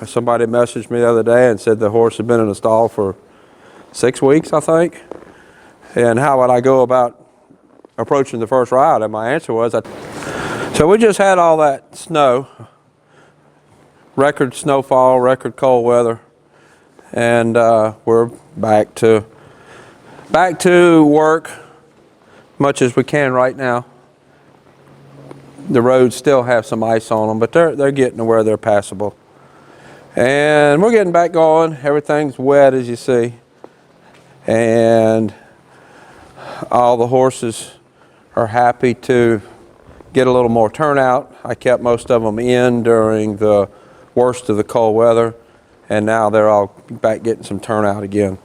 Somebody messaged me the other day and said the horse had been in the stall for 6 weeks, I think. And how would I go about approaching the first ride? And my answer was, so we just had all that snow, record snowfall, record cold weather, and we're back to work much as we can right now. The roads still have some ice on them, but they're getting to where they're passable. And we're getting back going. Everything's wet, as you see. And all the horses are happy to get a little more turnout. I kept most of them in during the worst of the cold weather, and now they're all back getting some turnout again.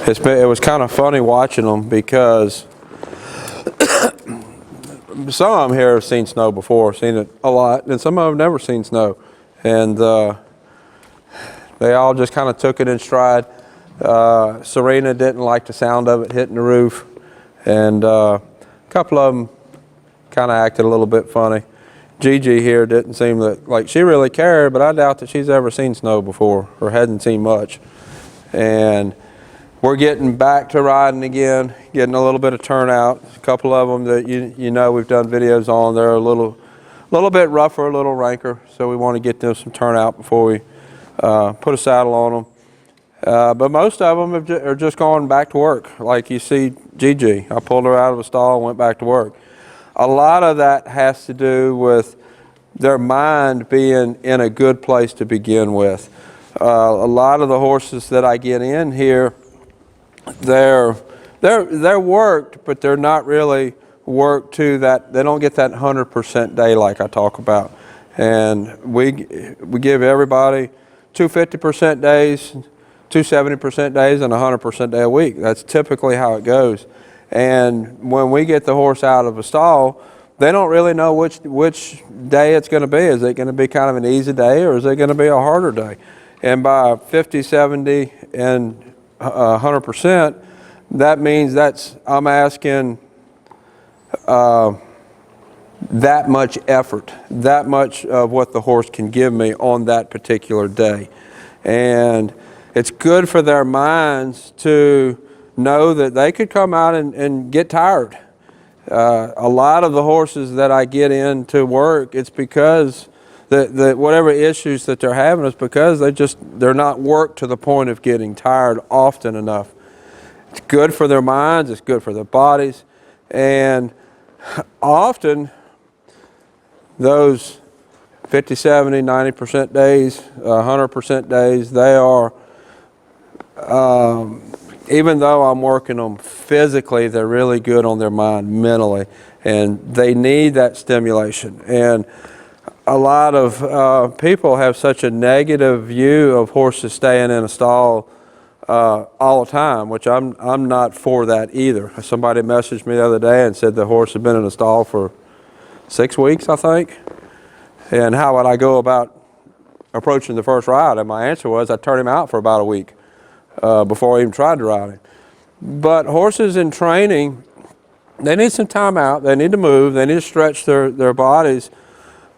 It was kind of funny watching them because some of them here have seen snow before, seen it a lot, and some of them have never seen snow. And they all just kind of took it in stride. Serena didn't like the sound of it hitting the roof, and a couple of them kind of acted a little bit funny. Gigi here didn't seem like she really cared, but I doubt that she's ever seen snow before or hadn't seen much. And we're getting back to riding again, getting a little bit of turnout. A couple of them that you know we've done videos on. They're a little bit rougher, a little ranker, so we want to get them some turnout before we put a saddle on them. But most of them are just going back to work. Like you see Gigi, I pulled her out of the stall and went back to work. A lot of that has to do with their mind being in a good place to begin with. A lot of the horses that I get in here, they're worked, but they're not really worked to that. They don't get that 100% day like I talk about. And we give everybody 2 50% days, 2 70% days, and 100% day a week. That's typically how it goes. And when we get the horse out of a stall, they don't really know which day it's going to be. Is it going to be kind of an easy day, or is it going to be a harder day? And by 50, 70, and 100%, that means I'm asking that much effort, that much of what the horse can give me on that particular day. And it's good for their minds to know that they could come out and get tired. A lot of the horses that I get in to work, it's because whatever issues that they're having is because they're not worked to the point of getting tired often enough. It's good for their minds, it's good for their bodies, and often those 50, 70, 90% days, 100% days, they are, even though I'm working them physically, they're really good on their mind mentally, and they need that stimulation. And a lot of people have such a negative view of horses staying in a stall all the time, which I'm not for that either. Somebody messaged me the other day and said the horse had been in a stall for 6 weeks, I think. And how would I go about approaching the first ride? And my answer was I'd turn him out for about a week before I even tried to ride him. But horses in training, they need some time out. They need to move. They need to stretch their bodies.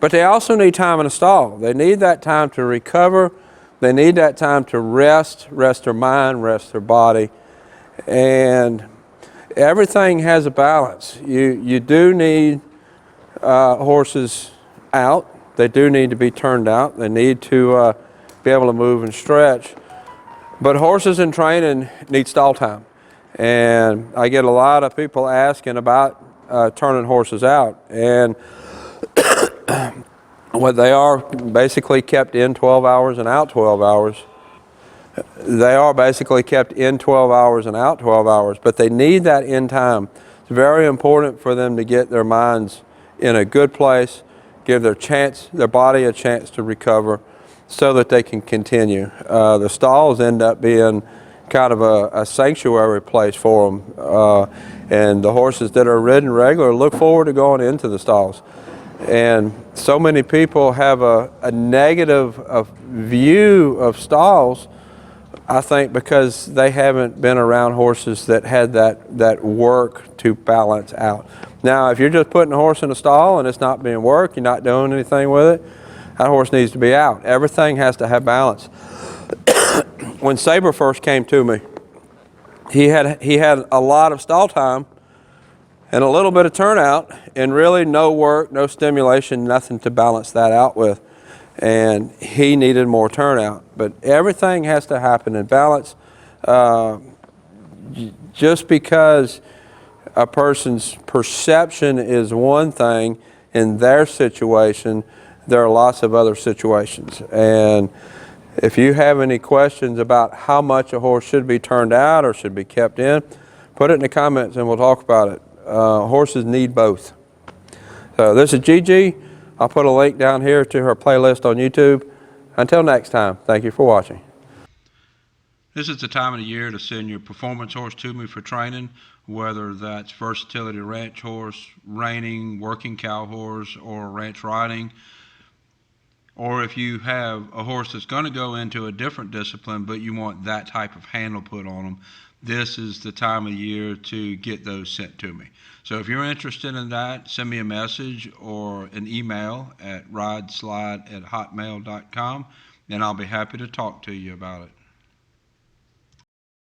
But they also need time in a stall. They need that time to recover. They need that time to rest their mind, rest their body. And everything has a balance. You do need horses out. They do need to be turned out. They need to be able to move and stretch. But horses in training need stall time. And I get a lot of people asking about turning horses out. And what they are basically kept in 12 hours and out 12 hours. They are basically kept in 12 hours and out 12 hours, but they need that in time. It's very important for them to get their minds in a good place, give their body a chance to recover so that they can continue. The stalls end up being kind of a sanctuary place for them. And the horses that are ridden regular look forward to going into the stalls. And so many people have a negative view of stalls I think because they haven't been around horses that had that work to balance out. Now, if you're just putting a horse in a stall and it's not being worked, you're not doing anything with it, that horse needs to be out. Everything has to have balance. When Sabre first came to me, he had a lot of stall time and a little bit of turnout, and really no work, no stimulation, nothing to balance that out with. And he needed more turnout. But everything has to happen in balance. Just because a person's perception is one thing in their situation, there are lots of other situations. And if you have any questions about how much a horse should be turned out or should be kept in, put it in the comments and we'll talk about it. Horses need both. So this is Gigi. I'll put a link down here to her playlist on YouTube. Until next time, thank you for watching. This is the time of the year to send your performance horse to me for training, whether that's versatility ranch horse, reining, working cow horse, or ranch riding. Or if you have a horse that's going to go into a different discipline, but you want that type of handle put on them, this is the time of year to get those sent to me. So if you're interested in that, send me a message or an email at rideslide@hotmail.com, and I'll be happy to talk to you about it.